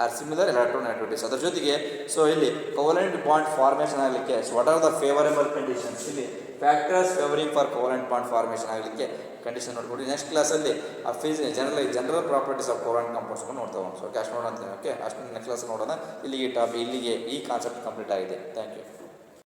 Speaker 1: or similar electronegativities. ಅದರ ಜೊತೆಗೆ ಸೊ ಇಲ್ಲಿ ಕೋವೆಲೆಂಟ್ ಬಾಂಡ್ ಫಾರ್ಮೇಷನ್ ಆಗಲಿಕ್ಕೆ so what are the favourable conditions, ಇಲ್ಲಿ factors favouring for covalent bond formation ಆಗಲಿಕ್ಕೆ ಕಂಡೀಷನ್ ನೋಡ್ಕೊಂಡು ನೆಕ್ಸ್ಟ್ ಕ್ಲಾಸಲ್ಲಿ ಆ general properties of covalent compounds ನೋಡ್ತಾ ಹೋಗೋಣ. ಸೊ ಅಷ್ಟು ನೋಡೋಣ. ಓಕೆ, ಅಷ್ಟು ನೆಕ್ಸ್ಟ್ ಕ್ಲಾಸ್ ನೋಡೋಣ. ಇಲ್ಲಿಗೆ ಈ ಕಾನ್ಸೆಪ್ಟ್ ಕಂಪ್ಲೀಟ್ ಆಗಿದೆ. Thank you.